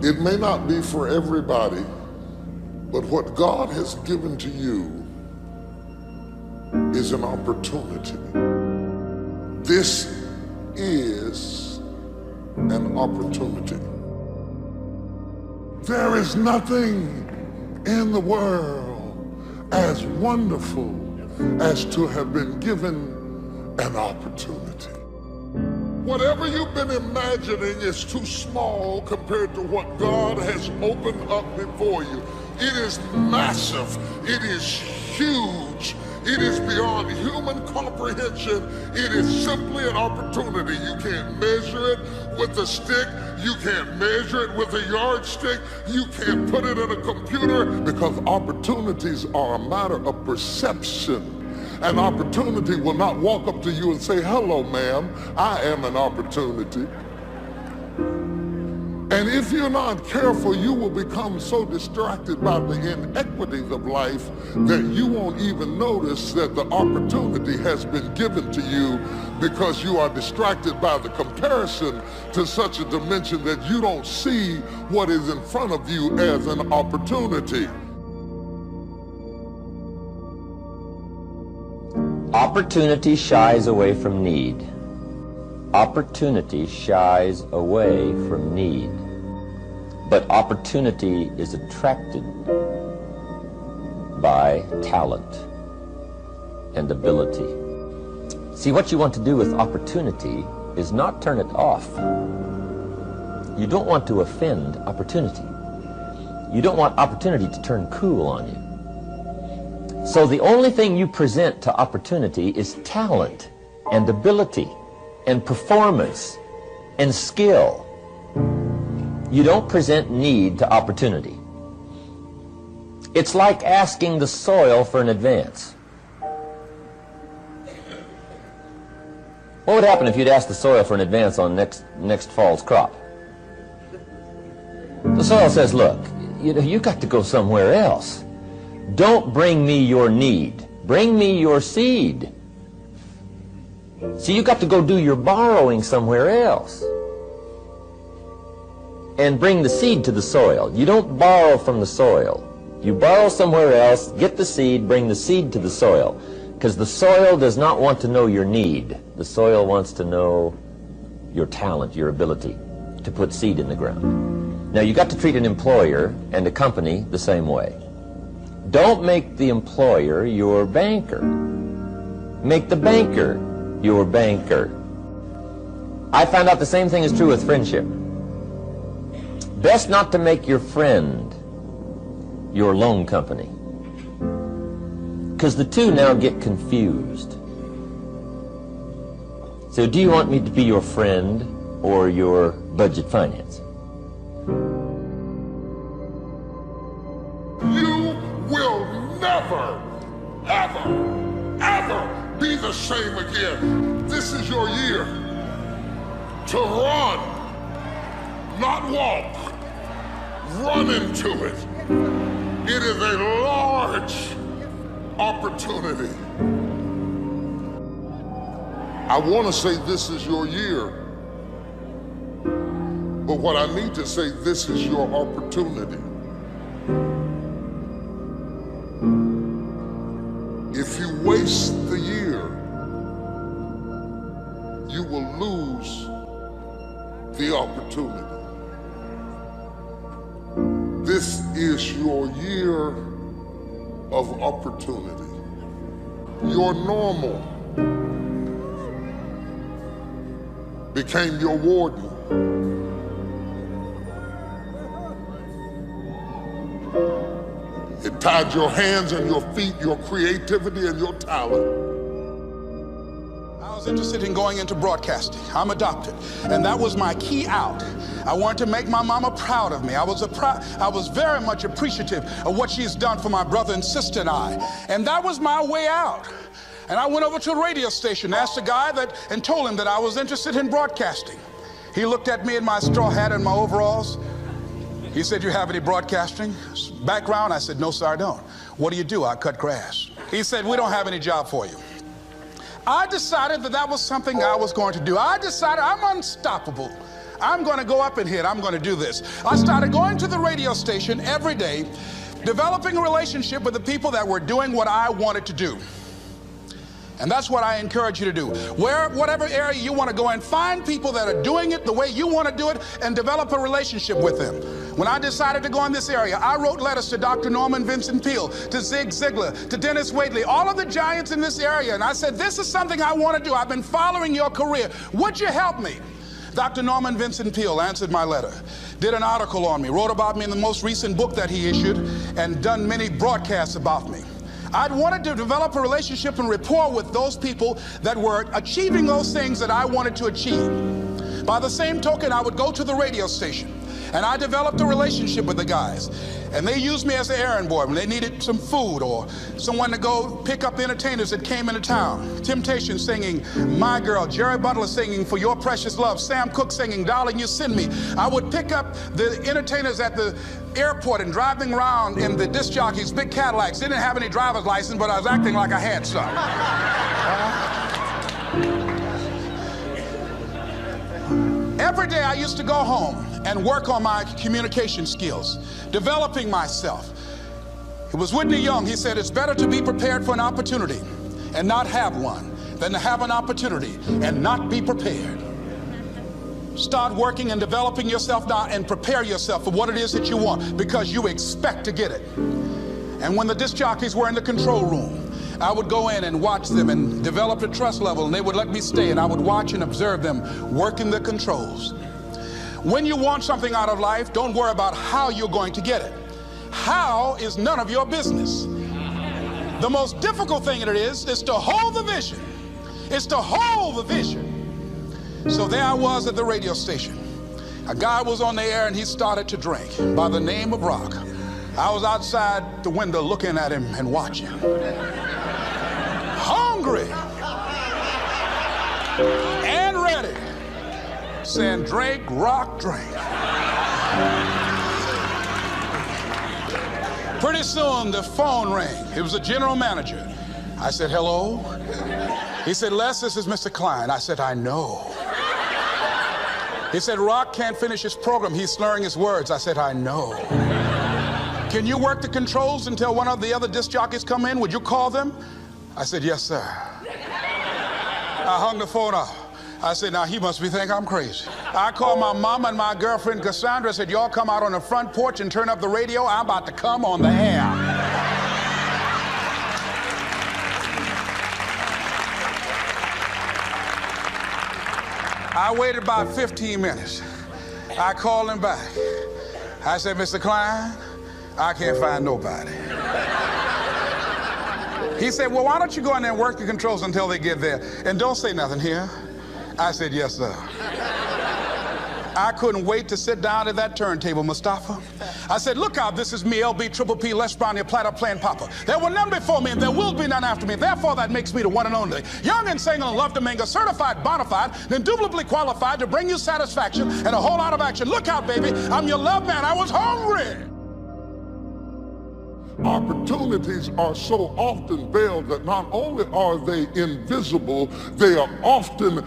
It may not be for everybody, but what God has given to you is an opportunity. This is an opportunity. There is nothing in the world as wonderful as to have been given an opportunity. Whatever you've been imagining is too small compared to what God has opened up before you. It is massive. It is huge. It is beyond human comprehension. It is simply an opportunity. You can't measure it with a stick. You can't measure it with a yardstick. You can't put it in a computer, because opportunities are a matter of perception. An opportunity will not walk up to you and say, "Hello, ma'am, I am an opportunity." And if you're not careful, you will become so distracted by the inequities of life that you won't even notice that the opportunity has been given to you, because you are distracted by the comparison to such a dimension that you don't see what is in front of you as an opportunity. Opportunity shies away from need. Opportunity shies away from need. But opportunity is attracted by talent and ability. See, what you want to do with opportunity is not turn it off. You don't want to offend opportunity. You don't want opportunity to turn cool on you. So the only thing you present to opportunity is talent and ability and performance and skill. You don't present need to opportunity. It's like asking the soil for an advance. What would happen if you'd ask the soil for an advance on next fall's crop? The soil says, "Look, you got to go somewhere else. Don't bring me your need. Bring me your seed." See, you got to go do your borrowing somewhere else and bring the seed to the soil. You don't borrow from the soil. You borrow somewhere else, get the seed, bring the seed to the soil, because the soil does not want to know your need. The soil wants to know your talent, your ability to put seed in the ground. Now, you got to treat an employer and a company the same way. Don't make the employer your banker. Make the banker your banker. I found out the same thing is true with friendship. Best not to make your friend your loan company, because the two now get confused. So do you want me to be your friend or your budget finance? You will never, ever, ever be the same again. This is your year to run, not walk. Run into it. It is a large opportunity. I want to say this is your year, but what I need to say, this is your opportunity. If you waste the year, you will lose the opportunity. This is your year of opportunity. Your normal became your warden. It tied your hands and your feet, your creativity and your talent. I was interested in going into broadcasting. I'm adopted, and that was my key out. I wanted to make my mama proud of me. I was very much appreciative of what she's done for my brother and sister and I, and that was my way out. And I went over to a radio station, asked a guy and told him that I was interested in broadcasting. He looked at me in my straw hat and my overalls. He said, "You have any broadcasting background?" I said, "No, sir, I don't." "What do you do?" "I cut grass." He said, "We don't have any job for you." I decided that was something I was going to do. I decided I'm unstoppable. I'm going to go up in here and I'm going to do this. I started going to the radio station every day, developing a relationship with the people that were doing what I wanted to do. And that's what I encourage you to do. Whatever area you want to go in, find people that are doing it the way you want to do it and develop a relationship with them. When I decided to go in this area, I wrote letters to Dr. Norman Vincent Peale, to Zig Ziglar, to Dennis Waitley, all of the giants in this area. And I said, this is something I want to do. I've been following your career. Would you help me? Dr. Norman Vincent Peale answered my letter, did an article on me, wrote about me in the most recent book that he issued, and done many broadcasts about me. I'd wanted to develop a relationship and rapport with those people that were achieving those things that I wanted to achieve. By the same token, I would go to the radio station, and I developed a relationship with the guys. And they used me as an errand boy when they needed some food or someone to go pick up entertainers that came into town. Temptation singing My Girl, Jerry Butler singing For Your Precious Love, Sam Cooke singing Darling You Send Me. I would pick up the entertainers at the airport and drive them around in the disc jockeys, big Cadillacs. Didn't have any driver's license, but I was acting like I had some. Every day I used to go home and work on my communication skills, developing myself. It was Whitney Young. He said, it's better to be prepared for an opportunity and not have one than to have an opportunity and not be prepared. Start working and developing yourself now and prepare yourself for what it is that you want, because you expect to get it. And when the disc jockeys were in the control room, I would go in and watch them and develop a trust level, and they would let me stay, and I would watch and observe them working the controls. When you want something out of life, don't worry about how you're going to get it. How is none of your business. The most difficult thing it is to hold the vision. It's to hold the vision. So there I was at the radio station. A guy was on the air and he started to drink by the name of Rock. I was outside the window looking at him and watching. Hungry and ready, saying, drink, Rock, drink. Pretty soon the phone rang. It was the general manager. I said, hello? He said, Les, this is Mr. Klein. I said, I know. He said, Rock can't finish his program. He's slurring his words. I said, I know. Can you work the controls until one of the other disc jockeys come in? Would you call them? I said, yes, sir. I hung the phone up. I said, now he must be thinking I'm crazy. I called my mama and my girlfriend Cassandra. I said, y'all come out on the front porch and turn up the radio. I'm about to come on the air. I waited about 15 minutes. I called him back. I said, Mr. Klein, I can't find nobody. He said, well, why don't you go in there and work the controls until they get there? And don't say nothing here. I said, yes, sir. I couldn't wait to sit down at that turntable, Mustafa. I said, look out, this is me, LB, Triple P, Les Brown, your platter playing Papa. There were none before me, and there will be none after me. Therefore, that makes me the one and only. Young and single and love to mingle, certified, bona fide, indubitably qualified to bring you satisfaction and a whole lot of action. Look out, baby, I'm your love man. I was hungry. Opportunities are so often veiled that not only are they invisible, they are often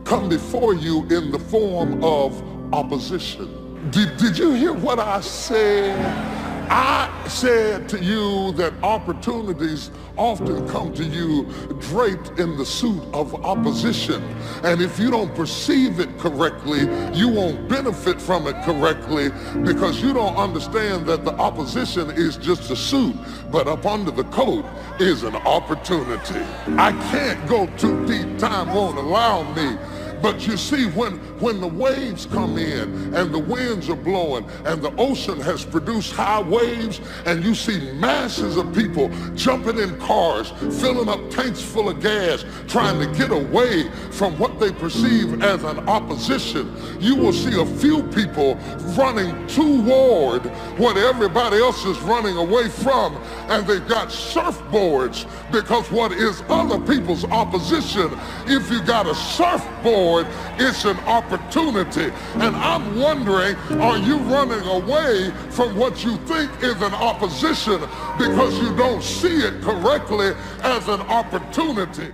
come before you in the form of opposition. Did you hear what I said? I said to you that opportunities often come to you draped in the suit of opposition. And if you don't perceive it correctly, you won't benefit from it correctly, because you don't understand that the opposition is just a suit, but up under the coat is an opportunity. I can't go too deep, time won't allow me. But you see, when the waves come in and the winds are blowing and the ocean has produced high waves, and you see masses of people jumping in cars, filling up tanks full of gas, trying to get away from what they perceive as an opposition, you will see a few people running toward what everybody else is running away from, and they've got surfboards, because what is other people's opposition, if you got a surfboard, it's an opportunity. And I'm wondering, are you running away from what you think is an opposition because you don't see it correctly as an opportunity?